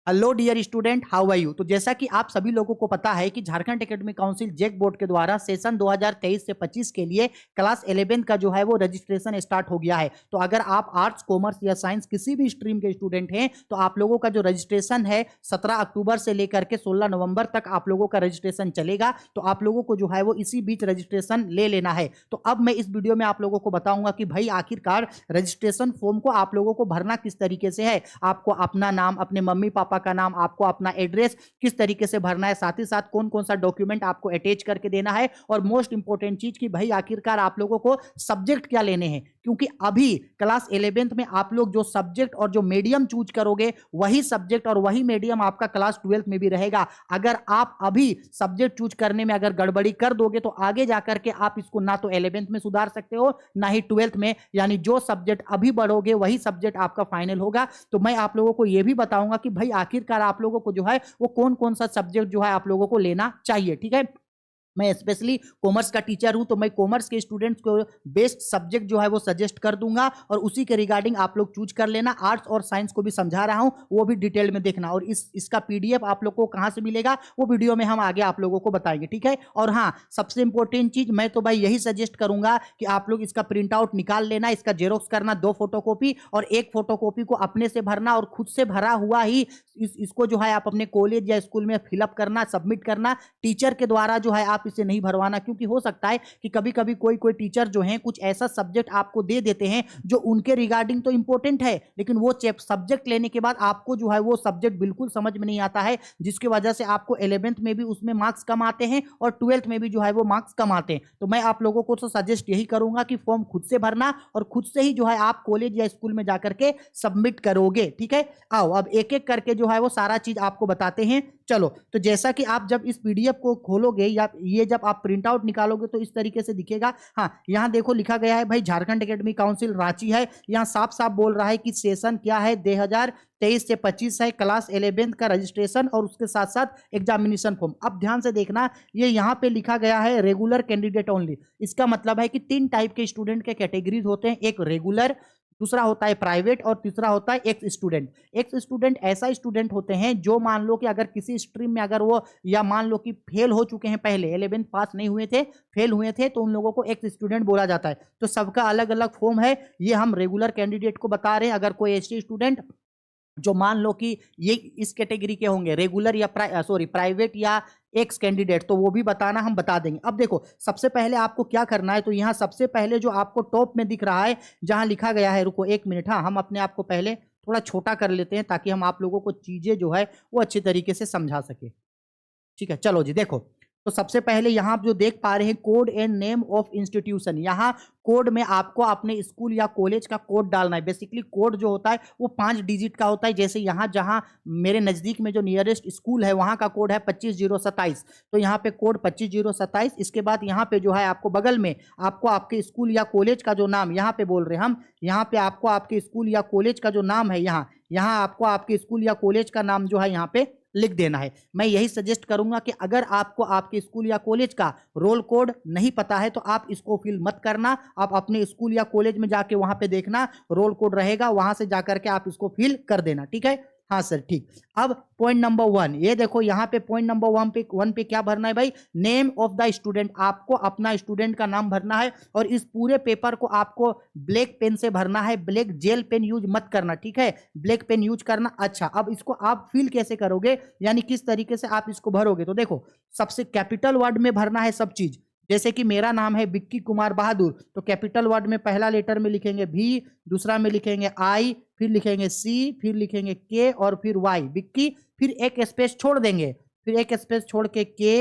Hello dear student, how are you. तो जैसा कि आप सभी लोगों को पता है कि झारखंड एकेडमिक काउंसिल जेक बोर्ड के द्वारा सेशन 2023 से 25 के लिए क्लास 11 का जो है वो रजिस्ट्रेशन स्टार्ट हो गया है। तो अगर आप आर्ट्स, कॉमर्स या साइंस किसी भी स्ट्रीम के स्टूडेंट हैं तो आप लोगों का जो रजिस्ट्रेशन है 17 अक्टूबर से लेकर के 16 नवंबर तक आप लोगों का रजिस्ट्रेशन चलेगा। तो आप लोगों को जो है वो इसी बीच रजिस्ट्रेशन ले लेना है। तो अब मैं इस वीडियो में आप लोगों को बताऊंगा कि भाई आखिरकार रजिस्ट्रेशन फॉर्म को आप लोगों को भरना किस तरीके से है। आपको अपना नाम, अपने मम्मी पापा का नाम, आपको अपना एड्रेस किस तरीके से भरना है, साथ ही साथ कौन कौन सा डॉक्यूमेंट आपको अटैच करके देना है, और मोस्ट इंपोर्टेंट चीज कि भाई आखिरकार आप लोगों को सब्जेक्ट क्या लेने हैं। क्योंकि अभी क्लास 11th में आप लोग जो सब्जेक्ट और जो मीडियम चूज करोगे वही सब्जेक्ट और वही मीडियम आपका क्लास 12th में भी रहेगा। अगर आप अभी सब्जेक्ट चूज करने में अगर गड़बड़ी कर दोगे तो आगे जाकर के आप इसको ना तो 11th में सुधार सकते हो ना ही 12th में। यानी जो सब्जेक्ट अभी बढ़ोगे वही सब्जेक्ट आपका फाइनल होगा। तो मैं आप लोगों को यह भी बताऊंगा कि भाई आखिरकार आप लोगों को जो है वो कौन कौन सा सब्जेक्ट जो है आप लोगों को लेना चाहिए। ठीक है, मैं स्पेशली कॉमर्स का टीचर हूं तो मैं कॉमर्स के स्टूडेंट्स को बेस्ट सब्जेक्ट जो है वो सजेस्ट कर दूंगा और उसी के रिगार्डिंग आप लोग चूज कर लेना। आर्ट्स और साइंस को भी समझा रहा हूं, वो भी डिटेल में देखना। और इसका पीडीएफ आप लोग को कहां से मिलेगा वो वीडियो में हम आगे आप लोगों को बताएंगे। ठीक है, और हाँ, सबसे इंपॉर्टेंट चीज मैं तो भाई यही सजेस्ट करूंगा कि आप लोग इसका प्रिंट आउट निकाल लेना, इसका जेरोक्स करना 2 फोटोकॉपी और 1 फोटोकॉपी को अपने से भरना और खुद से भरा हुआ ही इसको जो है आप अपने कॉलेज या स्कूल में फिलअप करना, सबमिट करना। टीचर के द्वारा जो है आप इसे नहीं भरवाना, क्योंकि हो सकता है कि कभी कभी कोई कोई टीचर जो है कुछ ऐसा सब्जेक्ट आपको दे देते हैं जो उनके रिगार्डिंग तो इंपॉर्टेंट है, लेकिन वो सब्जेक्ट लेने के बाद आपको जो है वो सब्जेक्ट बिल्कुल समझ में नहीं आता है, जिसकी वजह से आपको 11th में भी उसमें मार्क्स कम आते हैं और 12th में भी जो है वो मार्क्स कम आते हैं। तो मैं आप लोगों को तो सजेस्ट यही करूंगा कि फॉर्म खुद से भरना और खुद से ही जो है आप कॉलेज या स्कूल में जाकर के सबमिट करोगे। ठीक है, आओ अब एक एक करके जो है वो सारा चीज आपको बताते हैं। चलो, तो जैसा कि आप जब इस पीडीएफ को खोलोगे या ये जब आप प्रिंट आउट निकालोगे तो इस तरीके से दिखेगा। हाँ, यहाँ देखो लिखा गया है भाई झारखंड एकेडमिक काउंसिल रांची है। यहाँ साफ साफ बोल रहा है कि सेशन क्या है 2023 से 25 है, क्लास 11th का रजिस्ट्रेशन और उसके साथ साथ एग्जामिनेशन फॉर्म। अब ध्यान से देखना, ये यहाँ पे लिखा गया है रेगुलर कैंडिडेट ओनली। इसका मतलब है कि 3 टाइप के स्टूडेंट के कैटेगरीज होते हैं, एक रेगुलर, दूसरा होता है प्राइवेट और तीसरा होता है एक्स स्टूडेंट। एक्स स्टूडेंट ऐसा स्टूडेंट होते हैं जो मान लो कि अगर किसी स्ट्रीम में अगर वो या मान लो कि फेल हो चुके हैं, पहले 11th पास नहीं हुए थे, फेल हुए थे, तो उन लोगों को एक्स स्टूडेंट बोला जाता है। तो सबका अलग अलग फॉर्म है, ये हम रेगुलर कैंडिडेट को बता रहे हैं। अगर कोई ऐसे स्टूडेंट जो मान लो कि ये इस कैटेगरी के होंगे, रेगुलर या प्राइवेट या एक्स कैंडिडेट, तो वो भी बताना, हम बता देंगे। अब देखो सबसे पहले आपको क्या करना है, तो यहाँ सबसे पहले जो आपको टॉप में दिख रहा है जहां लिखा गया है, रुको 1 मिनट, हाँ हम अपने आप को पहले थोड़ा छोटा कर लेते हैं ताकि हम आप लोगों को चीजें जो है वो अच्छी तरीके से समझा सके। ठीक है, चलो जी देखो, तो सबसे पहले यहां आप जो देख पा रहे हैं code and name of institution, यहां कोड में आपको अपने स्कूल या कॉलेज का कोड डालना है। बेसिकली कोड जो होता है वो 5 डिजिट का होता है। जैसे यहां जहां मेरे नजदीक में जो नियरेस्ट स्कूल है वहां का कोड है 25027, तो यहाँ पे कोड 25027। इसके बाद यहाँ पे जो है आपको बगल में आपको आपके स्कूल या कॉलेज का जो नाम, यहाँ पे बोल रहे हैं हम, यहाँ पे आपको आपके स्कूल या कॉलेज का जो नाम है, यहाँ यहाँ आपको आपके स्कूल या कॉलेज का नाम जो है यहाँ पे लिख देना है। मैं यही सजेस्ट करूंगा कि अगर आपको आपके स्कूल या कॉलेज का रोल कोड नहीं पता है तो आप इसको फिल मत करना, आप अपने स्कूल या कॉलेज में जाके वहां पे देखना, रोल कोड रहेगा, वहां से जाकर के आप इसको फिल कर देना। ठीक है, हाँ सर ठीक। अब पॉइंट नंबर 1, ये देखो यहाँ पे पॉइंट नंबर 1 पे क्या भरना है भाई, नेम ऑफ द स्टूडेंट। आपको अपना स्टूडेंट का नाम भरना है और इस पूरे पेपर को आपको ब्लैक पेन से भरना है, ब्लैक जेल पेन यूज मत करना। ठीक है, ब्लैक पेन यूज करना। अच्छा, अब इसको आप फिल कैसे करोगे, यानी किस तरीके से आप इसको भरोगे, तो देखो सबसे कैपिटल वर्ड में भरना है सब चीज। जैसे कि मेरा नाम है विक्की कुमार बहादुर, तो कैपिटल वर्ड में पहला लेटर में लिखेंगे भी, दूसरा में लिखेंगे आई, फिर लिखेंगे सी, फिर लिखेंगे के और फिर वाई, विक्की, फिर एक स्पेस छोड़ देंगे, फिर एक स्पेस छोड़ के के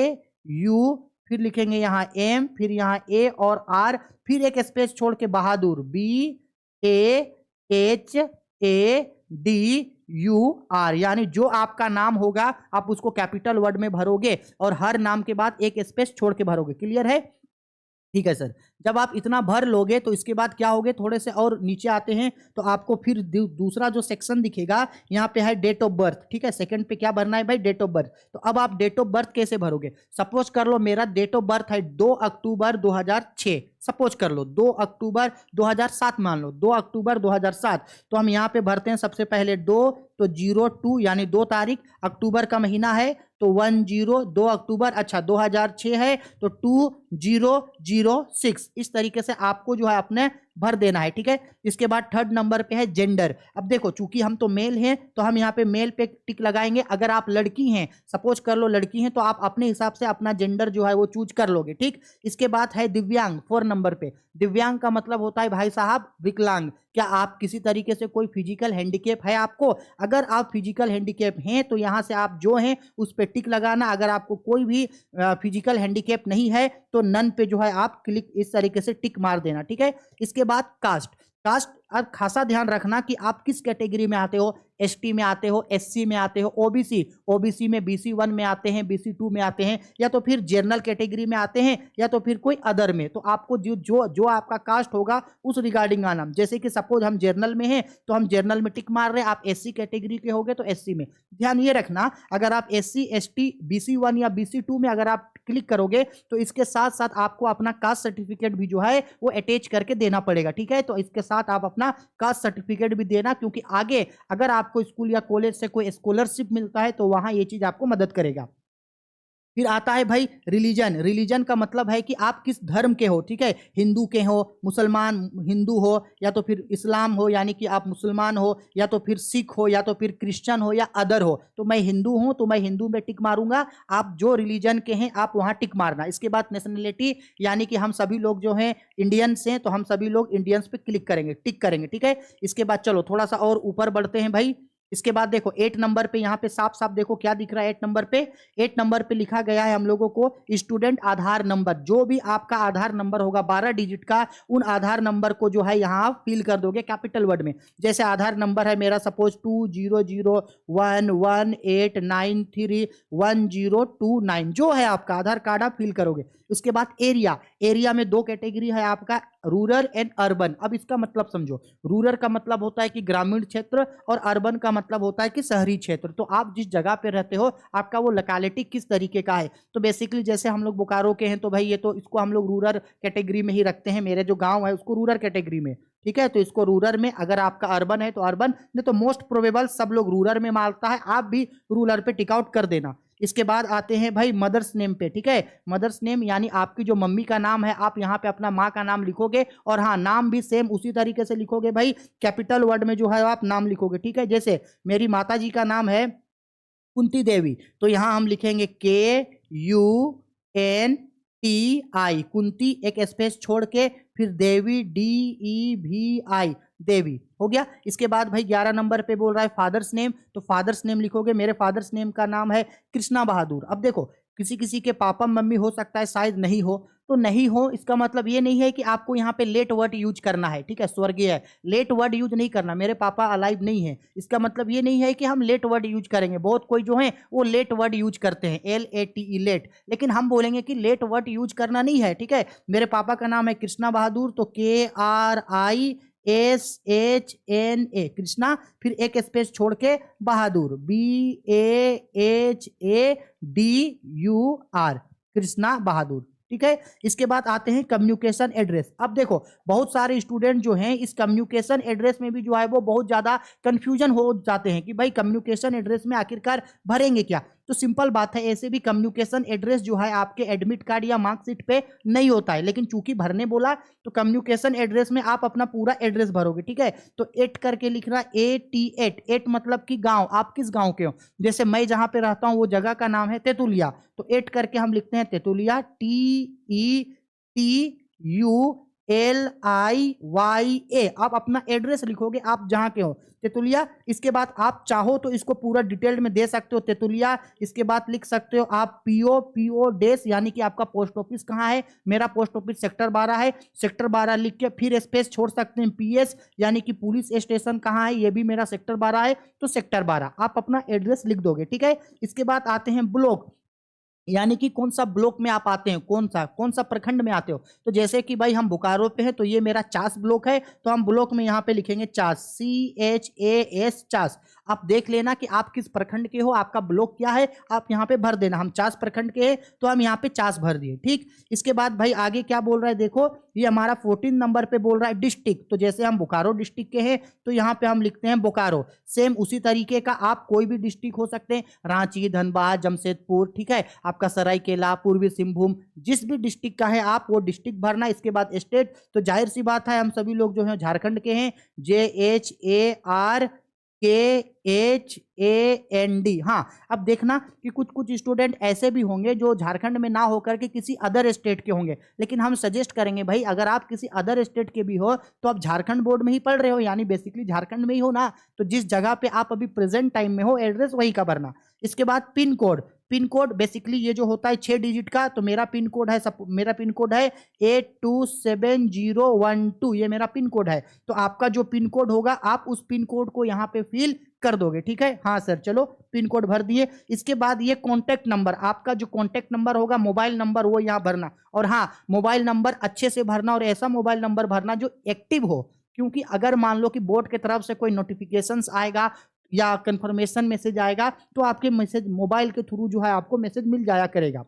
यू, फिर लिखेंगे यहाँ एम, फिर यहाँ ए और आर, फिर एक स्पेस छोड़ के Bahadur, B A H A D U R. यानी जो आपका नाम होगा आप उसको कैपिटल वर्ड में भरोगे और हर नाम के बाद एक स्पेस छोड़ के भरोगे। क्लियर है? ठीक है सर। जब आप इतना भर लोगे तो इसके बाद क्या होगे, थोड़े से और नीचे आते हैं तो आपको फिर दूसरा जो सेक्शन दिखेगा यहाँ पे है डेट ऑफ बर्थ। ठीक है, सेकंड पे क्या भरना है भाई, डेट ऑफ बर्थ। तो अब आप डेट ऑफ बर्थ कैसे भरोगे, सपोज कर लो मेरा डेट ऑफ बर्थ है 2 अक्टूबर 2006, सपोज कर लो 2 अक्टूबर 2007 मान लो 2 अक्टूबर 2007। तो हम यहाँ पे भरते हैं सबसे पहले 2, तो 02 यानी 2 तारीख, अक्टूबर का महीना है तो 10, 2 अक्टूबर, अच्छा 2006 है तो 2006। इस तरीके से आपको जो है अपने भर देना है। ठीक है, इसके बाद थर्ड नंबर पे है जेंडर। अब देखो चूंकि हम तो मेल हैं तो हम यहाँ पे मेल पे टिक लगाएंगे। अगर आप लड़की हैं, सपोज कर लो लड़की हैं, तो आप अपने हिसाब से अपना जेंडर जो है वो चूज कर लोगे। ठीक, इसके बाद है दिव्यांग 4 नंबर पे। दिव्यांग का मतलब होता है भाई साहब विकलांग। क्या आप किसी तरीके से कोई फिजिकल हैंडीकैप है आपको, अगर आप फिजिकल हैंडीकैप हैं तो यहाँ से आप जो हैं उस पर टिक लगाना। अगर आपको कोई भी फिजिकल हैंडीकैप नहीं है तो नन पे जो है आप क्लिक इस तरीके से टिक मार देना। ठीक है, इसके बाद कास्ट। कास्ट अब खासा ध्यान रखना कि आप किस कैटेगरी में आते हो, एसटी में आते हो, एससी में आते हो, ओबीसी, ओबीसी में BC1 में आते हैं, BC2 में आते हैं, या तो फिर जनरल कैटेगरी में आते हैं, या तो फिर कोई अदर में। तो आपको जो जो जो आपका कास्ट होगा उस रिगार्डिंग आना। जैसे कि सपोज हम जनरल में हैं तो हम जनरल में टिक मार रहे हैं, आप एससी कैटेगरी के होगे तो एससी में। ध्यान ये रखना, अगर आप SC ST BC1 या BC2 में अगर आप क्लिक करोगे तो इसके साथ साथ आपको अपना कास्ट सर्टिफिकेट भी जो है वो अटैच करके देना पड़ेगा। ठीक है, तो इसके साथ आप अपना कास्ट सर्टिफिकेट भी देना, क्योंकि आगे अगर आपको स्कूल या कॉलेज से कोई स्कॉलरशिप मिलता है तो वहां ये चीज आपको मदद करेगा। फिर आता है भाई रिलीजन। रिलीजन का मतलब है कि आप किस धर्म के हो। ठीक है, हिंदू के हो, मुसलमान हिंदू हो, या तो फिर इस्लाम हो यानी कि आप मुसलमान हो, या तो फिर सिख हो, या तो फिर क्रिश्चियन हो, या अदर हो। तो मैं हिंदू हूं तो मैं हिंदू में टिक मारूंगा। आप जो रिलीजन के हैं आप वहां टिक मारना। इसके बाद नेशनलिटी, यानी कि हम सभी लोग जो हैं इंडियंस हैं तो हम सभी लोग इंडियंस पे क्लिक करेंगे, टिक करेंगे। ठीक है, इसके बाद चलो थोड़ा सा और ऊपर बढ़ते हैं भाई। इसके बाद देखो 8 नंबर पे यहाँ पे साफ साफ देखो क्या दिख रहा है। 8 नंबर पे, 8 नंबर पे लिखा गया है हम लोगों को स्टूडेंट आधार नंबर। जो भी आपका आधार नंबर होगा 12 डिजिट का, उन आधार नंबर को जो है यहाँ आप फिल कर दोगे कैपिटल वर्ड में। जैसे आधार नंबर है मेरा सपोज 200118931029, जो है आपका आधार कार्ड आप फिल करोगे। उसके बाद एरिया, एरिया में 2 कैटेगरी है आपका, रूरल एंड अर्बन। अब इसका मतलब समझो, रूरल का मतलब होता है कि ग्रामीण क्षेत्र और अर्बन का मतलब होता है कि शहरी क्षेत्र। तो आप जिस जगह पे रहते हो आपका वो लोकेलिटी किस तरीके का है। तो बेसिकली जैसे हम लोग बोकारो के हैं तो भाई ये तो इसको हम लोग रूरल कैटेगरी में ही रखते हैं। मेरे जो गांव है उसको रूरल कैटेगरी में। ठीक है, तो इसको रूरल में, अगर आपका अर्बन है तो अर्बन, नहीं तो मोस्ट प्रोबेबल सब लोग रूरल में मारता है, आप भी रूरल पे टिक आउट कर देना। इसके बाद आते हैं भाई मदर्स नेम पे। ठीक है, मदर्स नेम यानी आपकी जो मम्मी का नाम है आप यहाँ पे अपना माँ का नाम लिखोगे, और हाँ नाम भी सेम उसी तरीके से लिखोगे भाई, कैपिटल वर्ड में जो है आप नाम लिखोगे। ठीक है, जैसे मेरी माता जी का नाम है कुंती देवी, तो यहाँ हम लिखेंगे KUNTI, कुंती, एक स्पेस छोड़ के फिर देवी DEVI, देवी। हो गया। इसके बाद भाई 11 नंबर पे बोल रहा है फादर्स नेम, तो फादर्स नेम लिखोगे। मेरे फादर्स नेम का नाम है कृष्णा बहादुर। अब देखो किसी किसी के पापा मम्मी हो सकता है शायद नहीं हो, तो नहीं हो इसका मतलब ये नहीं है कि आपको यहाँ पे लेट वर्ड यूज करना है। ठीक है, स्वर्गीय है, लेट वर्ड यूज नहीं करना। मेरे पापा अलाइव नहीं है, इसका मतलब ये नहीं है कि हम लेट वर्ड यूज करेंगे। बहुत कोई जो है वो लेट वर्ड यूज करते हैं, LATE लेट, लेकिन हम बोलेंगे कि लेट वर्ड यूज करना नहीं है। ठीक है, मेरे पापा का नाम है कृष्णा बहादुर, तो KRISHNA कृष्णा, फिर एक स्पेस छोड़ के बहादुर BAHADUR, कृष्णा बहादुर। ठीक है, इसके बाद आते हैं कम्युनिकेशन एड्रेस। अब देखो बहुत सारे स्टूडेंट जो हैं इस कम्युनिकेशन एड्रेस में भी जो है वो बहुत ज्यादा कंफ्यूजन हो जाते हैं कि भाई कम्युनिकेशन एड्रेस में आखिरकार भरेंगे क्या। तो सिंपल बात है, ऐसे भी कम्युनिकेशन एड्रेस जो है आपके एडमिट कार्ड या मार्कशीट पे नहीं होता है, लेकिन चूंकि भरने बोला तो कम्युनिकेशन एड्रेस में आप अपना पूरा एड्रेस भरोगे। ठीक है, तो 8 करके लिखना, AT8, 8 मतलब कि गांव, आप किस गांव के हो। जैसे मैं जहां पे रहता हूं वो जगह का नाम है तेतुलिया, तो 8 करके हम लिखते हैं तेतुलिया, TETULIYA। आप अपना एड्रेस लिखोगे आप जहां के हो, तेतुलिया। इसके बाद आप चाहो तो इसको पूरा डिटेल में दे सकते हो तेतुलिया। इसके बाद लिख सकते हो आप PO डेस, यानी कि आपका पोस्ट ऑफिस कहाँ है। मेरा पोस्ट ऑफिस सेक्टर 12 है, सेक्टर 12 लिख के फिर स्पेस छोड़ सकते हैं PS, यानी कि पुलिस स्टेशन कहाँ है, ये भी मेरा सेक्टर 12 है, तो सेक्टर 12 आप अपना एड्रेस लिख दोगे। ठीक है, इसके बाद आते हैं ब्लॉक। यानी कि कौन सा ब्लॉक में आप आते हैं, कौन सा प्रखंड में आते हो। तो जैसे कि भाई हम बोकारो पे हैं तो ये मेरा चास ब्लॉक है, तो हम ब्लॉक में यहाँ पे लिखेंगे चास, CHAS, चास। आप देख लेना कि आप किस प्रखंड के हो, आपका ब्लॉक क्या है, आप यहाँ पे भर देना। हम चास प्रखंड के हैं तो हम यहाँ पे चास भर दिए, ठीक। इसके बाद भाई आगे क्या बोल रहा है, देखो ये हमारा 14 नंबर पे बोल रहा है डिस्ट्रिक्ट। तो जैसे हम बोकारो डिस्ट्रिक्ट के हैं तो यहाँ पे हम लिखते हैं बोकारो। सेम उसी तरीके का आप कोई भी डिस्ट्रिक्ट हो सकते हैं, रांची, धनबाद, जमशेदपुर, ठीक है, आपका सरायकेला, पूर्वी सिंहभूम, जिस भी डिस्ट्रिक्ट का है आप वो डिस्ट्रिक्ट भरना। इसके बाद स्टेट, तो जाहिर सी बात है हम सभी लोग जो है झारखंड के हैं, JHARKHAND। हाँ, अब देखना कि कुछ कुछ स्टूडेंट ऐसे भी होंगे जो झारखंड में ना होकर के किसी अदर स्टेट के होंगे, लेकिन हम सजेस्ट करेंगे भाई अगर आप किसी अदर स्टेट के भी हो तो आप झारखंड बोर्ड में ही पढ़ रहे हो, यानी बेसिकली झारखंड में ही हो ना, तो जिस जगह पे आप अभी प्रेजेंट टाइम में हो एड्रेस वही का भरना। इसके बाद pin code, pin code basically ये जो होता है 6 डिजिट का, तो मेरा पिन कोड है, मेरा पिन कोड है 827012, ये मेरा पिन कोड है। तो आपका जो पिन कोड होगा आप उस पिन कोड को यहाँ पे फिल कर दोगे, ठीक है। हाँ सर, चलो पिन कोड भर दिए। इसके बाद ये कॉन्टैक्ट नंबर, आपका जो कॉन्टैक्ट नंबर होगा, मोबाइल नंबर, वो यहाँ भरना। और हाँ, मोबाइल नंबर अच्छे से भरना और ऐसा मोबाइल नंबर भरना जो एक्टिव हो, क्योंकि अगर मान लो कि बोर्ड की तरफ से कोई नोटिफिकेशंस आएगा या कंफर्मेशन मैसेज आएगा तो आपके मैसेज मोबाइल के थ्रू जो है आपको मैसेज मिल जाया करेगा।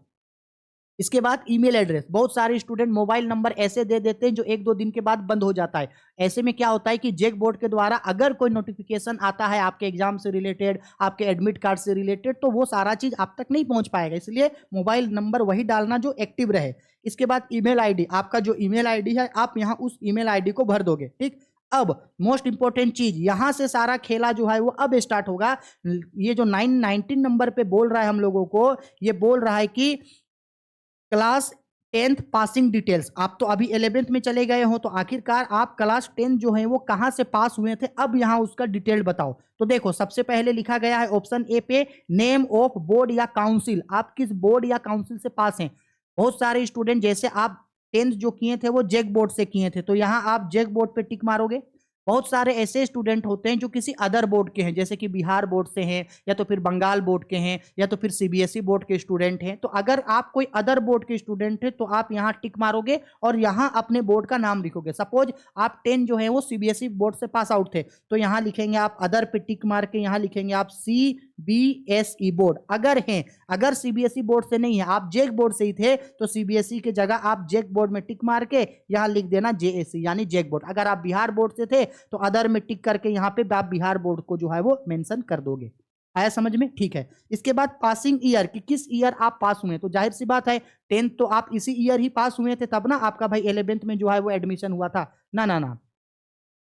इसके बाद ईमेल एड्रेस, बहुत सारे स्टूडेंट मोबाइल नंबर ऐसे दे देते हैं जो 1-2 दिन के बाद बंद हो जाता है। ऐसे में क्या होता है कि जेक बोर्ड के द्वारा अगर कोई नोटिफिकेशन आता है आपके एग्जाम से रिलेटेड, आपके एडमिट कार्ड से रिलेटेड, तो वो सारा चीज आप तक नहीं पहुंच पाएगा, इसलिए मोबाइल नंबर वही डालना जो एक्टिव रहे। इसके बाद ईमेल आईडी, आपका जो ईमेल आईडी है आप यहाँ उस ईमेल आईडी को भर दोगे, ठीक। अब मोस्ट इंपॉर्टेंट चीज, यहां से सारा खेला जो है वो अब स्टार्ट होगा। ये जो 19 नंबर पे बोल रहा है हम लोगों को, ये बोल रहा है कि क्लास 10th पासिंग डिटेल्स। आप तो अभी 11th में चले गए हो, तो आखिरकार आप क्लास 10 जो है वो कहां से पास हुए थे, अब यहां उसका डिटेल बताओ। तो देखो सबसे पहले लिखा गया है ऑप्शन ए पे, नेम ऑफ बोर्ड या काउंसिल, आप किस बोर्ड या काउंसिल से पास हैं। बहुत सारे स्टूडेंट जैसे आप 10th जो किए थे वो जेक बोर्ड से किए थे, तो यहां आप जेक बोर्ड पे टिक मारोगे। बहुत सारे ऐसे स्टूडेंट होते हैं जो किसी अदर बोर्ड के हैं, जैसे कि बिहार बोर्ड से हैं, या तो फिर बंगाल बोर्ड के हैं, या तो फिर CBSE बोर्ड के स्टूडेंट हैं। तो अगर आप कोई अदर बोर्ड के स्टूडेंट हैं तो आप यहाँ टिक मारोगे और यहाँ अपने बोर्ड का नाम लिखोगे। सपोज आप 10 जो है वो CBSE बोर्ड से पास आउट थे, तो यहाँ लिखेंगे आप अदर पे टिक मार के यहाँ लिखेंगे आप CBSE बोर्ड अगर हैं। अगर CBSE बोर्ड से नहीं है, आप जेक बोर्ड से ही थे, तो CBSE की जगह आप जेक बोर्ड में टिक मार के यहाँ लिख देना JSE यानी जेक बोर्ड। अगर आप बिहार बोर्ड से थे तो अदर में टिक करके यहाँ पे आप बिहार बोर्ड को जो है वो मेंशन कर दोगे। आया समझ में, ठीक है। इसके बाद पासिंग ईयर, कि किस ईयर आप पास हुए, तो जाहिर सी बात है 10th तो आप इसी ईयर ही पास हुए थे, तब ना आपका भाई 11th में जो है वो एडमिशन हुआ था ना। ना ना,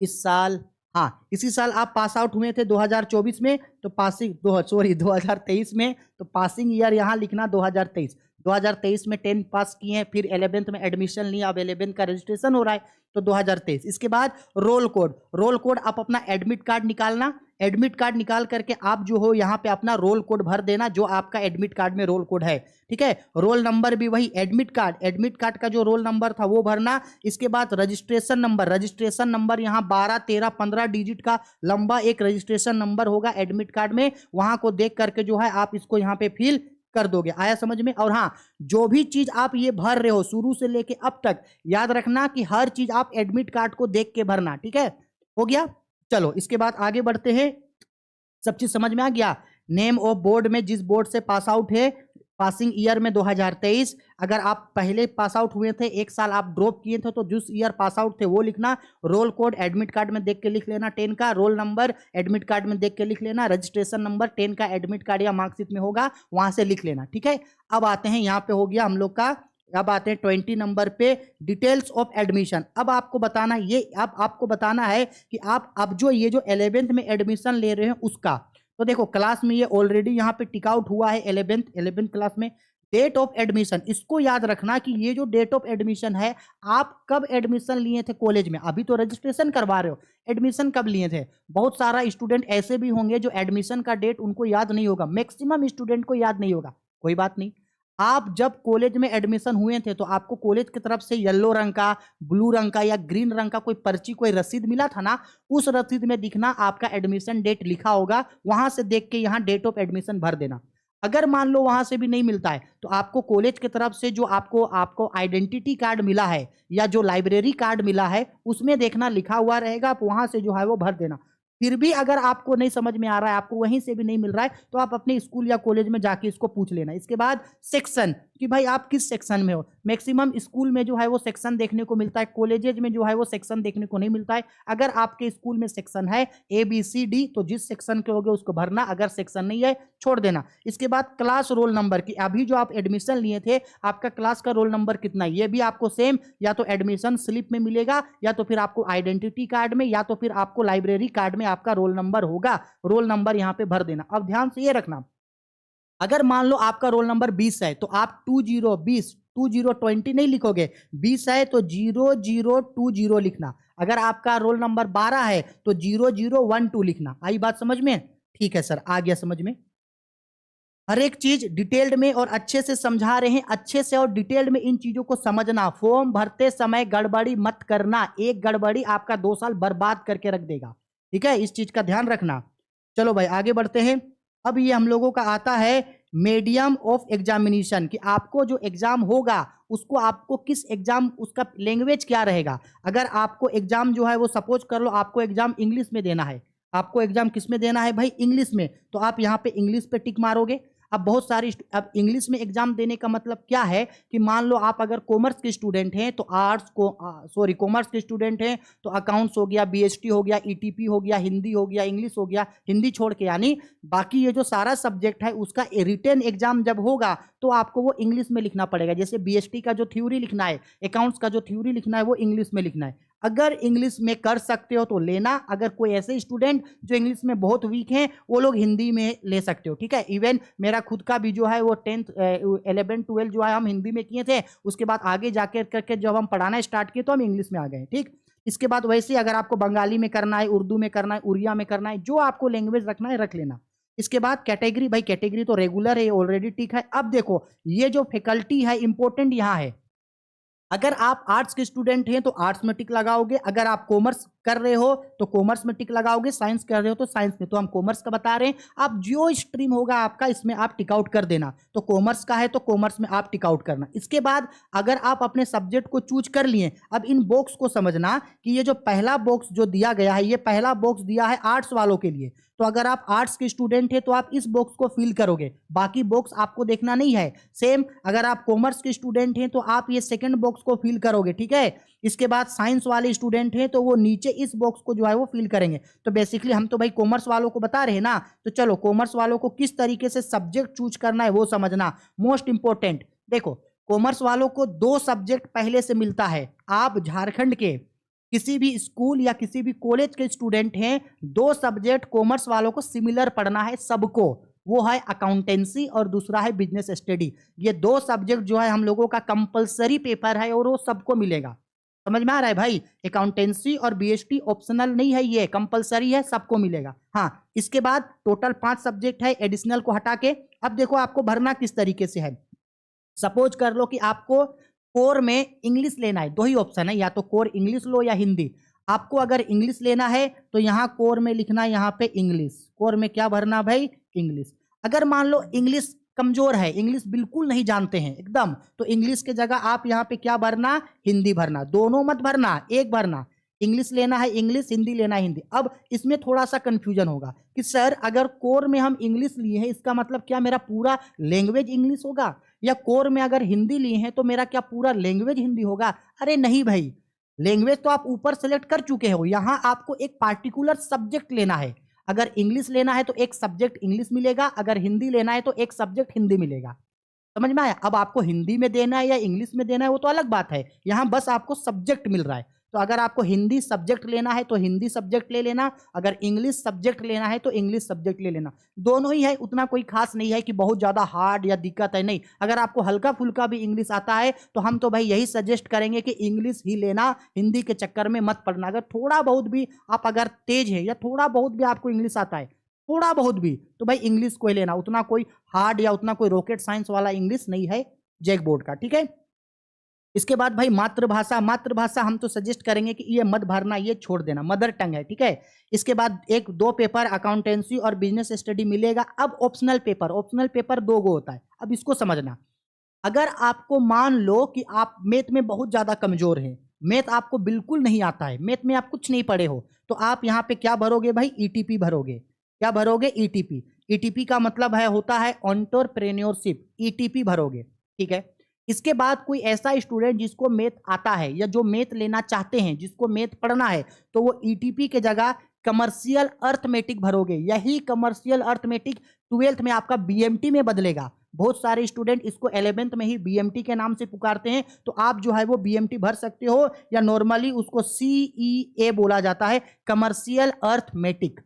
इस साल, हाँ इसी साल आप पास आउट हुए थे 2024 में, तो पासिंग 2023 में, तो पासिंग ईयर यहाँ लिखना 2023। 2023 में 10 पास किए हैं, फिर 11th में एडमिशन लिया, अब 11th का रजिस्ट्रेशन हो रहा है, तो 2023। इसके बाद रोल कोड, रोल कोड आप अपना एडमिट कार्ड निकालना, एडमिट कार्ड निकाल करके आप जो हो यहाँ पे अपना रोल कोड भर देना जो आपका एडमिट कार्ड में रोल कोड है, ठीक है। रोल नंबर भी वही एडमिट कार्ड का जो रोल नंबर था वो भरना। इसके बाद रजिस्ट्रेशन नंबर यहाँ 12, 13, 15 डिजिट का लंबा एक रजिस्ट्रेशन नंबर होगा एडमिट कार्ड में, वहां को देख करके जो है आप इसको यहाँ पे फिल कर दोगे। आया समझ में। और हाँ, जो भी चीज आप ये भर रहे हो शुरू से लेके अब तक, याद रखना कि हर चीज आप एडमिट कार्ड को देख के भरना, ठीक है। हो गया, चलो इसके बाद आगे बढ़ते हैं। सब चीज समझ में आ गया। नेम ऑफ बोर्ड में जिस बोर्ड से पास आउट है, पासिंग ईयर में 2023। अगर आप पहले पास आउट हुए थे, एक साल आप ड्रॉप किए थे, तो जिस ईयर पास आउट थे वो लिखना। रोल कोड एडमिट कार्ड में देख के लिख लेना 10 का, रोल नंबर एडमिट कार्ड में देख के लिख लेना, रजिस्ट्रेशन नंबर 10 का एडमिट कार्ड या मार्कशीट में होगा वहां से लिख लेना, ठीक है। अब आते हैं यहाँ पे हो गया हम लोग का, अब आते हैं 20 नंबर पे, डिटेल्स ऑफ एडमिशन। अब आपको बताना ये, अब आपको बताना है कि आप अब जो ये जो 11th में एडमिशन ले रहे हैं उसका, तो देखो क्लास में ये ऑलरेडी यहाँ पे टिक आउट हुआ है 11th क्लास में। डेट ऑफ एडमिशन, इसको याद रखना कि ये जो डेट ऑफ एडमिशन है, आप कब एडमिशन लिए थे कॉलेज में, अभी तो रजिस्ट्रेशन करवा रहे हो, एडमिशन कब लिए थे। बहुत सारा स्टूडेंट ऐसे भी होंगे जो एडमिशन का डेट उनको याद नहीं होगा, मैक्सिमम स्टूडेंट को याद नहीं होगा, कोई बात नहीं। आप जब कॉलेज में एडमिशन हुए थे तो आपको कॉलेज की तरफ से येलो रंग का, ब्लू रंग का या ग्रीन रंग का कोई पर्ची, कोई रसीद मिला था ना, उस रसीद में दिखना आपका एडमिशन डेट लिखा होगा, वहां से देख के यहाँ डेट ऑफ एडमिशन भर देना। अगर मान लो वहां से भी नहीं मिलता है तो आपको कॉलेज की तरफ से जो आपको आपको आइडेंटिटी कार्ड मिला है या जो लाइब्रेरी कार्ड मिला है उसमें देखना लिखा हुआ रहेगा, आप वहां से जो है वो भर देना। फिर भी अगर आपको नहीं समझ में आ रहा है, आपको वहीं से भी नहीं मिल रहा है, तो आप अपने स्कूल या कॉलेज में जाके इसको पूछ लेना। इसके बाद सेक्शन, कि भाई आप किस सेक्शन में हो। मैक्सिमम स्कूल में जो है वो सेक्शन देखने को मिलता है, कॉलेजेज में जो है वो सेक्शन देखने को नहीं मिलता है। अगर आपके स्कूल में सेक्शन है ABCD तो जिस सेक्शन के होगे उसको भरना, अगर सेक्शन नहीं है छोड़ देना। इसके बाद क्लास रोल नंबर की, अभी जो आप एडमिशन लिए थे आपका क्लास का रोल नंबर कितना है, ये भी आपको सेम या तो एडमिशन स्लिप में मिलेगा या तो फिर आपको आइडेंटिटी कार्ड में या तो फिर आपको लाइब्रेरी कार्ड में आपका रोल नंबर होगा। रोल नंबर यहां पे भर देना। अब ध्यान से ये रखना, अगर मान लो आपका रोल नंबर 20 है तो आप 20 नहीं लिखोगे, 20 है तो 0020 लिखना। अगर आपका रोल नंबर 12 है तो 0012 लिखना। आई बात समझ में? ठीक है सर, आ गया समझ में। हर एक चीज डिटेल्ड में और अच्छे से समझा रहे हैं, अच्छे से और डिटेल्ड में इन चीजों को समझना। फॉर्म भरते समय गड़बड़ी मत करना, एक गड़बड़ी आपका 2 साल बर्बाद करके रख देगा। ठीक है, इस चीज का ध्यान रखना। चलो भाई आगे बढ़ते हैं। अब ये हम लोगों का आता है मीडियम ऑफ एग्जामिनेशन, कि आपको जो एग्जाम होगा उसको आपको किस एग्जाम, उसका लैंग्वेज क्या रहेगा। अगर आपको एग्जाम जो है वो सपोज कर लो आपको एग्जाम इंग्लिश में देना है, आपको एग्जाम किस में देना है भाई, इंग्लिश में, तो आप यहाँ पे इंग्लिश पे टिक मारोगे। अब बहुत सारी, अब इंग्लिश में एग्जाम देने का मतलब क्या है कि मान लो आप अगर कॉमर्स के स्टूडेंट हैं तो आर्ट्स को सॉरी कॉमर्स के स्टूडेंट हैं तो अकाउंट्स हो गया, BST हो गया, ETP हो गया, हिंदी हो गया, इंग्लिश हो गया, हिंदी छोड़ के, यानी बाकी ये जो सारा सब्जेक्ट है उसका रिटन एग्जाम जब होगा तो आपको वो इंग्लिश में लिखना पड़ेगा। जैसे BST का जो थ्योरी लिखना है, अकाउंट्स का जो थ्योरी लिखना है वो इंग्लिश में लिखना है। अगर इंग्लिश में कर सकते हो तो लेना, अगर कोई ऐसे स्टूडेंट जो इंग्लिश में बहुत वीक हैं वो लोग हिंदी में ले सकते हो। ठीक है, इवन मेरा खुद का भी जो है वो 10th 11 12 जो है हम हिंदी में किए थे, उसके बाद आगे जाकर करके जब हम पढ़ाना स्टार्ट किए तो हम इंग्लिश में आ गए। ठीक, इसके बाद वैसे अगर आपको बंगाली में करना है, उर्दू में करना है, उड़िया में करना है, जो आपको लैंग्वेज रखना है रख लेना। इसके बाद कैटेगरी, भाई कैटेगरी तो रेगुलर है ऑलरेडी, ठीक है। अब देखो ये जो फैकल्टी है इंपॉर्टेंट यहाँ है, अगर आप आर्ट्स के स्टूडेंट हैं तो आर्ट्स में टिक लगाओगे, अगर आप कॉमर्स कर रहे हो तो कॉमर्स में टिक लगाओगे, साइंस कर रहे हो तो साइंस में। तो हम कॉमर्स का बता रहे हैं, आप जो स्ट्रीम होगा आपका इसमें आप टिक आउट कर देना। तो कॉमर्स का है तो कॉमर्स में आप टिक आउट करना। इसके बाद अगर आप अपने सब्जेक्ट को चूज कर लिए, अब इन बॉक्स को समझना कि ये जो पहला बॉक्स जो दिया गया है, ये पहला बॉक्स दिया है आर्ट्स वालों के लिए। तो अगर आप आर्ट्स के स्टूडेंट हैं तो आप इस बॉक्स को फिल करोगे, बाकी बॉक्स आपको देखना नहीं है। सेम अगर आप कॉमर्स के स्टूडेंट हैं तो आप ये सेकंड बॉक्स को फिल करोगे। ठीक है, इसके बाद साइंस वाले स्टूडेंट हैं तो वो नीचे इस बॉक्स को जो है वो फिल करेंगे। तो बेसिकली हम तो भाई कॉमर्स वालों को बता रहे हैं ना, तो चलो कॉमर्स वालों को किस तरीके से सब्जेक्ट चूज करना है वो समझना, मोस्ट इंपॉर्टेंट। देखो कॉमर्स वालों को 2 सब्जेक्ट पहले से मिलता है। आप झारखंड के किसी भी स्कूल या किसी भी कॉलेज के स्टूडेंट हैं, 2 सब्जेक्ट कॉमर्स वालों को सिमिलर पढ़ना है सबको, वो है अकाउंटेंसी और दूसरा है बिजनेस स्टडी। ये 2 सब्जेक्ट जो है हम लोगों का कंपलसरी पेपर है और वो सबको मिलेगा। समझ में आ रहा है भाई, अकाउंटेंसी और BST ऑप्शनल नहीं है, ये कंपलसरी है, सबको मिलेगा। हाँ, इसके बाद टोटल 5 सब्जेक्ट है एडिशनल को हटा के। अब देखो आपको भरना किस तरीके से है। सपोज कर लो कि आपको कोर में इंग्लिश लेना है, 2 ही ऑप्शन है, या तो कोर इंग्लिश लो या हिंदी। आपको अगर इंग्लिश लेना है तो यहाँ कोर में लिखना, यहाँ पे इंग्लिश, कोर में क्या भरना भाई, इंग्लिश। अगर मान लो इंग्लिश कमजोर है, इंग्लिश बिल्कुल नहीं जानते हैं एकदम, तो इंग्लिश के जगह आप यहाँ पे क्या भरना, हिंदी भरना। दोनों मत भरना, एक भरना। इंग्लिश लेना है इंग्लिश, हिंदी लेना है हिंदी। अब इसमें थोड़ा सा कंफ्यूजन होगा कि सर अगर कोर में हम इंग्लिश लिए हैं इसका मतलब क्या मेरा पूरा लैंग्वेज इंग्लिश होगा, या कोर में अगर हिंदी लिए हैं तो मेरा क्या पूरा लैंग्वेज हिंदी होगा। अरे नहीं भाई, लैंग्वेज तो आप ऊपर सेलेक्ट कर चुके हो, यहाँ आपको एक पार्टिकुलर सब्जेक्ट लेना है। अगर इंग्लिश लेना है तो एक सब्जेक्ट इंग्लिश मिलेगा, अगर हिंदी लेना है तो एक सब्जेक्ट हिंदी मिलेगा। समझ में आया? अब आपको हिंदी में देना है या इंग्लिश में देना है वो तो अलग बात है, यहाँ बस आपको सब्जेक्ट मिल रहा है। तो अगर आपको हिंदी सब्जेक्ट लेना है तो हिंदी सब्जेक्ट ले लेना, अगर इंग्लिश सब्जेक्ट लेना है तो इंग्लिश सब्जेक्ट ले लेना। दोनों ही है, उतना कोई खास नहीं है कि बहुत ज़्यादा हार्ड या दिक्कत है, नहीं। अगर आपको हल्का फुल्का भी इंग्लिश आता है तो हम तो भाई यही सजेस्ट करेंगे कि इंग्लिश ही लेना, हिंदी के चक्कर में मत पड़ना। अगर थोड़ा बहुत भी आप अगर तेज है या थोड़ा बहुत भी आपको इंग्लिश आता है, थोड़ा बहुत भी, तो भाई इंग्लिश को ही लेना, उतना कोई हार्ड या उतना कोई रॉकेट साइंस वाला इंग्लिश नहीं है जैक बोर्ड का। ठीक है, इसके बाद भाई मातृभाषा, मातृभाषा हम तो सजेस्ट करेंगे कि ये मत भरना, ये छोड़ देना, मदर टंग है, ठीक है। इसके बाद एक दो पेपर अकाउंटेंसी और बिजनेस स्टडी मिलेगा। अब ऑप्शनल पेपर, ऑप्शनल पेपर दो गो होता है। अब इसको समझना, अगर आपको मान लो कि आप मैथ में बहुत ज्यादा कमजोर हैं, मैथ आपको बिल्कुल नहीं आता है, मैथ में आप कुछ नहीं पढ़े हो, तो आप यहाँ पे क्या भरोगे भाई, ईटीपी भरोगे। क्या भरोगे, ईटीपी। ईटीपी का मतलब है होता है एंटरप्रेन्योरशिप, ईटीपी भरोगे, ठीक है। इसके बाद कोई ऐसा स्टूडेंट जिसको मैथ आता है या जो मैथ लेना चाहते हैं, जिसको मैथ पढ़ना है, तो वो ईटीपी के जगह कमर्शियल अर्थमेटिक भरोगे। यही कमर्शियल अर्थमेटिक 12th में आपका बीएमटी में बदलेगा। बहुत सारे स्टूडेंट इसको 11th में ही बीएमटी के नाम से पुकारते हैं, तो आप जो है वो बीएमटी भर सकते हो, या नॉर्मली उसको सीईए बोला जाता है, कमर्शियल अर्थमेटिक।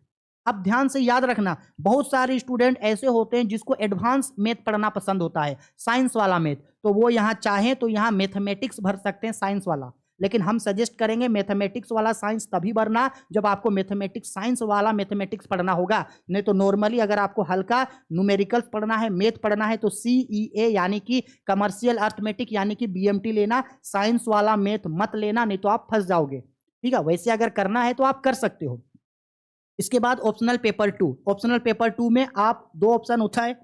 अब ध्यान से याद रखना, बहुत सारे स्टूडेंट ऐसे होते हैं जिसको एडवांस मैथ पढ़ना पसंद होता है, साइंस वाला मैथ, तो वो यहाँ चाहें तो यहाँ मैथमेटिक्स भर सकते हैं, साइंस वाला। लेकिन हम सजेस्ट करेंगे मैथमेटिक्स वाला साइंस तभी भरना जब आपको मैथमेटिक्स साइंस वाला मैथमेटिक्स पढ़ना होगा। नहीं तो नॉर्मली अगर आपको हल्का न्यूमेरिकल्स पढ़ना है, मैथ पढ़ना है, तो सीईए यानी कि कमर्शियल अर्थमेटिक यानी कि बीएमटी लेना, साइंस वाला मैथ मत लेना, नहीं तो आप फंस जाओगे, ठीक है। वैसे अगर करना है तो आप कर सकते हो। इसके बाद ऑप्शनल पेपर 2, ऑप्शनल पेपर 2 में आप दो ऑप्शन होता है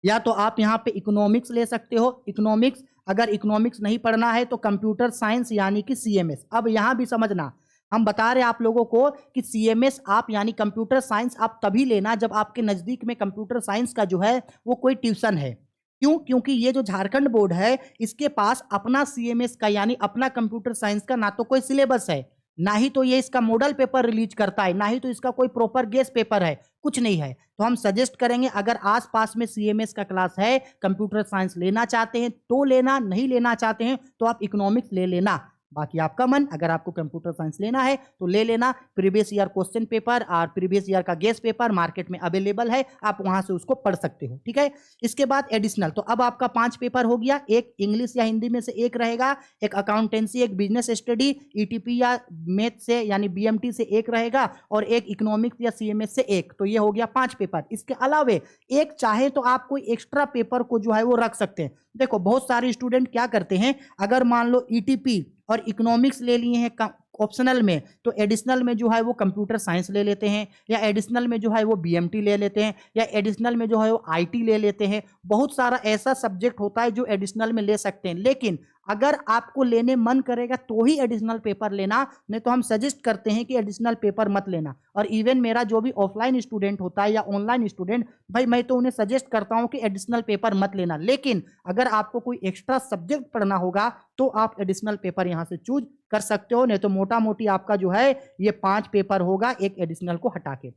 या तो आप यहाँ पे इकोनॉमिक्स ले सकते हो, इकोनॉमिक्स। अगर इकोनॉमिक्स नहीं पढ़ना है तो कंप्यूटर साइंस यानी कि सीएमएस। अब यहाँ भी समझना, हम बता रहे हैं आप लोगों को कि सीएमएस आप यानी कंप्यूटर साइंस आप तभी लेना जब आपके नजदीक में कंप्यूटर साइंस का जो है वो कोई ट्यूशन है। क्यों? क्योंकि ये जो झारखंड बोर्ड है इसके पास अपना सीएमएस का यानी अपना कंप्यूटर साइंस का ना तो कोई सिलेबस है, ना ही तो ये इसका मॉडल पेपर रिलीज करता है, ना ही तो इसका कोई प्रॉपर गेस पेपर है, कुछ नहीं है। तो हम सजेस्ट करेंगे अगर आसपास में सीएमएस का क्लास है, कंप्यूटर साइंस लेना चाहते हैं तो लेना, नहीं लेना चाहते हैं तो आप इकोनॉमिक्स ले लेना, बाकी आपका मन। अगर आपको कंप्यूटर साइंस लेना है तो ले लेना। प्रीवियस ईयर क्वेश्चन पेपर और प्रीवियस ईयर का गेस पेपर मार्केट में अवेलेबल है, आप वहां से उसको पढ़ सकते हो, ठीक है। इसके बाद एडिशनल, तो अब आपका 5 पेपर हो गया, एक इंग्लिश या हिंदी में से एक रहेगा, एक अकाउंटेंसी, एक बिजनेस स्टडी, ईटीपी या मैथ से यानी बीएमटी से एक रहेगा, और एक इकोनॉमिक्स या सीएमएस से एक। तो ये हो गया 5 पेपर। इसके अलावे एक चाहे तो आप कोई एक्स्ट्रा पेपर को जो है वो रख सकते हैं। देखो बहुत सारे स्टूडेंट क्या करते हैं, अगर मान लो ईटीपी और इकोनॉमिक्स ले लिए हैं ऑप्शनल में, तो एडिशनल में जो है वो कंप्यूटर साइंस ले लेते हैं, या एडिशनल में जो है वो बीएमटी ले लेते हैं, या एडिशनल में जो है वो आईटी ले लेते हैं। बहुत सारा ऐसा सब्जेक्ट होता है जो एडिशनल में ले सकते हैं, लेकिन अगर आपको लेने मन करेगा तो ही एडिशनल पेपर लेना, नहीं तो हम सजेस्ट करते हैं कि एडिशनल पेपर मत लेना। और इवन मेरा जो भी ऑफलाइन स्टूडेंट होता है या ऑनलाइन स्टूडेंट, भाई मैं तो उन्हें सजेस्ट करता हूं कि एडिशनल पेपर मत लेना, लेकिन अगर आपको कोई एक्स्ट्रा सब्जेक्ट पढ़ना होगा तो आप एडिशनल पेपर यहां से चूज कर सकते हो। नहीं तो मोटा मोटी आपका जो है ये 5 पेपर होगा एक एडिशनल को हटा के।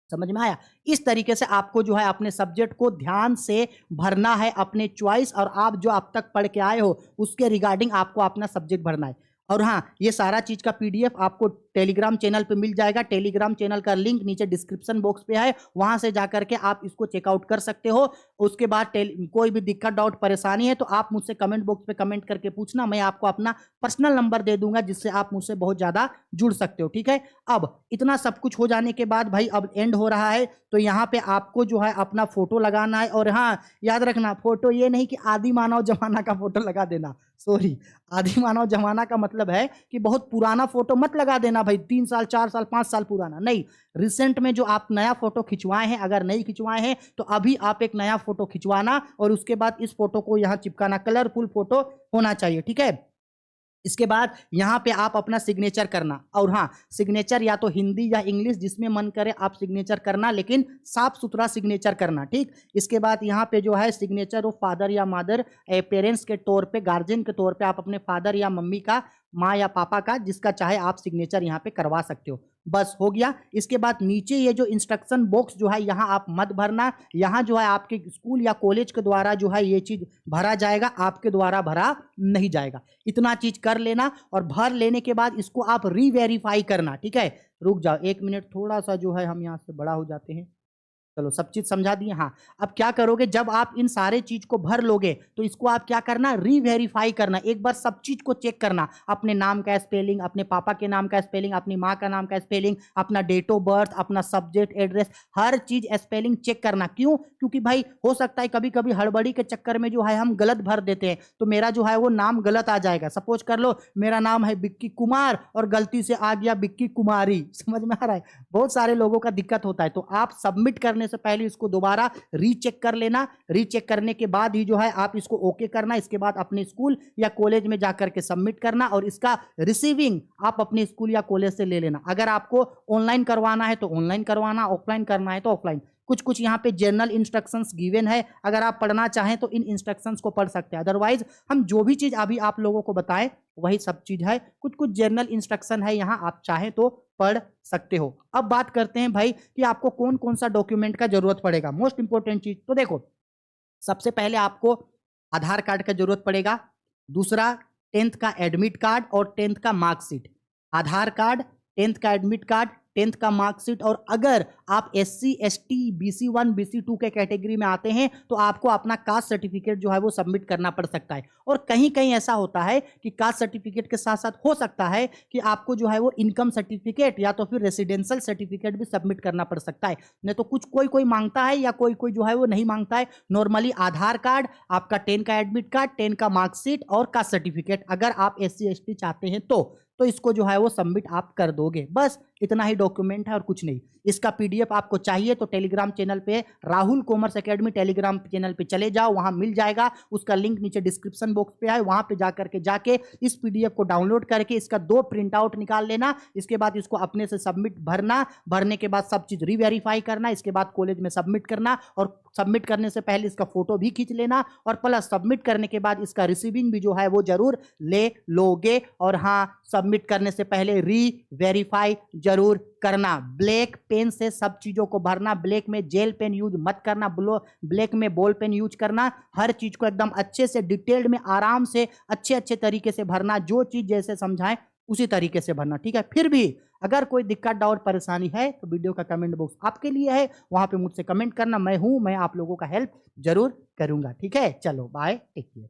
समझ में आया? इस तरीके से आपको जो है अपने सब्जेक्ट को ध्यान से भरना है, अपने चॉइस और आप जो अब तक पढ़ के आए हो उसके रिगार्डिंग आपको अपना सब्जेक्ट भरना है। और हाँ, ये सारा चीज का पीडीएफ आपको टेलीग्राम चैनल पे मिल जाएगा। टेलीग्राम चैनल का लिंक नीचे डिस्क्रिप्शन बॉक्स पे है, वहां से जाकर के आप इसको चेकआउट कर सकते हो। उसके बाद कोई भी दिक्कत डाउट परेशानी है तो आप मुझसे कमेंट बॉक्स पे कमेंट करके पूछना, मैं आपको अपना पर्सनल नंबर दे दूंगा जिससे आप मुझसे बहुत ज्यादा जुड़ सकते हो, ठीक है। अब इतना सब कुछ हो जाने के बाद भाई अब एंड हो रहा है, तो यहाँ पे आपको जो है अपना फोटो लगाना है। और हाँ याद रखना, फोटो ये नहीं कि आदि मानव जमाना का फोटो लगा देना, सॉरी, आदि मानव जमाना का मतलब है कि बहुत पुराना फोटो मत लगा देना भाई, 3 साल 4 साल 5 साल पुराना नहीं। रिसेंट में जो आप नया फोटो खिंचवाए हैं, अगर नहीं खिंचवाए हैं तो अभी आप एक नया फोटो खिंचवाना, और उसके बाद इस फोटो को यहाँ चिपकाना, कलरफुल फोटो होना चाहिए, ठीक है। इसके बाद यहाँ पे आप अपना सिग्नेचर करना, और हाँ सिग्नेचर या तो हिंदी या इंग्लिश जिसमें मन करे आप सिग्नेचर करना, लेकिन साफ सुथरा सिग्नेचर करना, ठीक। इसके बाद यहाँ पे जो है सिग्नेचर ऑफ फादर या मदर, पेरेंट्स के तौर पे, गार्जियन के तौर पे आप अपने फादर या मम्मी का, माँ या पापा का, जिसका चाहे आप सिग्नेचर यहाँ पे करवा सकते हो। बस हो गया। इसके बाद नीचे ये जो इंस्ट्रक्शन बॉक्स जो है यहाँ आप मत भरना, यहाँ जो है आपके स्कूल या कॉलेज के द्वारा जो है ये चीज भरा जाएगा, आपके द्वारा भरा नहीं जाएगा। इतना चीज कर लेना, और भर लेने के बाद इसको आप रीवेरीफाई करना, ठीक है। रुक जाओ 1 मिनट, थोड़ा सा जो है हम यहाँ से बड़ा हो जाते हैं। चलो सब चीज समझा दिए। हाँ, अब क्या करोगे, जब आप इन सारे चीज को भर लोगे तो इसको आप क्या करना, रीवेरीफाई करना, एक बार सब चीज को चेक करना, अपने नाम का स्पेलिंग, अपने पापा के नाम का स्पेलिंग, अपनी माँ का नाम का स्पेलिंग, अपना डेट ऑफ बर्थ, अपना सब्जेक्ट एड्रेस, हर चीज स्पेलिंग चेक करना। क्यों? क्योंकि भाई हो सकता है कभी कभी हड़बड़ी के चक्कर में जो है हम गलत भर देते हैं, तो मेरा जो है वो नाम गलत आ जाएगा। सपोज कर लो मेरा नाम है बिक्की कुमार और गलती से आ गया बिक्की कुमारी, समझ में आ रहा है? बहुत सारे लोगों का दिक्कत होता है। तो आप सबमिट करने से पहले इसको दोबारा रीचेक कर लेना, रीचेक करने के बाद ही जो है आप इसको ओके करना, इसके बाद अपने स्कूल या कॉलेज में जाकर के सबमिट करना और इसका रिसीविंग आप अपने स्कूल या कॉलेज से ले लेना। अगर आपको ऑनलाइन करवाना है तो ऑनलाइन करवाना, ऑफलाइन करना है तो ऑफलाइन। कुछ कुछ यहाँ पे जनरल इंस्ट्रक्शंस गिवन है, अगर आप पढ़ना चाहें तो इन इंस्ट्रक्शंस को पढ़ सकते हैं। अदरवाइज हम जो भी चीज अभी आप लोगों को बताएं वही सब चीज है, कुछ कुछ जनरल इंस्ट्रक्शन है यहाँ, आप चाहें तो पढ़ सकते हो। अब बात करते हैं भाई कि आपको कौन कौन सा डॉक्यूमेंट का जरूरत पड़ेगा। मोस्ट इंपोर्टेंट चीज तो देखो, सबसे पहले आपको आधार कार्ड का जरूरत पड़ेगा, दूसरा 10th का एडमिट कार्ड और 10th का मार्कशीट। आधार कार्ड, 10th का एडमिट कार्ड, 10th का मार्कशीट, और अगर आप SC ST BC1 BC2 के कैटेगरी में आते हैं तो आपको अपना कास्ट सर्टिफिकेट जो है वो सबमिट करना पड़ सकता है। और कहीं कहीं ऐसा होता है कि कास्ट सर्टिफिकेट के साथ साथ हो सकता है कि आपको जो है वो इनकम सर्टिफिकेट या तो फिर रेसिडेंशियल सर्टिफिकेट भी सबमिट करना पड़ सकता है। नहीं तो कुछ कोई कोई मांगता है या कोई कोई जो है वो नहीं मांगता है। नॉर्मली आधार कार्ड, आपका 10 का एडमिट कार्ड, 10 का मार्कशीट और कास्ट सर्टिफिकेट, अगर आप SC ST चाहते हैं तो इसको जो है वो सबमिट आप कर दोगे। बस इतना ही डॉक्यूमेंट है और कुछ नहीं। इसका PDF आपको चाहिए तो टेलीग्राम चैनल पे, Rahul commerce academy Telegram channel पे चले जाओ, वहां मिल जाएगा। उसका लिंक नीचे डिस्क्रिप्शन बॉक्स पे है, वहां पे जाके इस PDF को डाउनलोड करके इसका 2 प्रिंट आउट निकाल लेना। इसके बाद इसको अपने से सबमिट भरना, भरने के बाद सब चीज रीवेरीफाई करना, इसके बाद कॉलेज में सबमिट करना, और सबमिट करने से पहले इसका फोटो भी खींच लेना, और प्लस सबमिट करने के बाद इसका रिसीविंग भी जो है वो जरूर ले लोगे। और हाँ, सबमिट करने से पहले रीवेरीफाई जरूर करना। ब्लैक पेन से सब चीजों को भरना, ब्लैक में जेल पेन यूज मत करना, ब्लैक में बॉल पेन यूज करना। हर चीज को एकदम अच्छे से डिटेल्ड में आराम से अच्छे अच्छे तरीके से भरना, जो चीज जैसे समझाएं उसी तरीके से भरना, ठीक है? फिर भी अगर कोई दिक्कत डाउट परेशानी है तो वीडियो का कमेंट बॉक्स आपके लिए है, वहां पे मुझसे कमेंट करना, मैं आप लोगों का हेल्प जरूर करूंगा, ठीक है? चलो बाय, टेक केयर।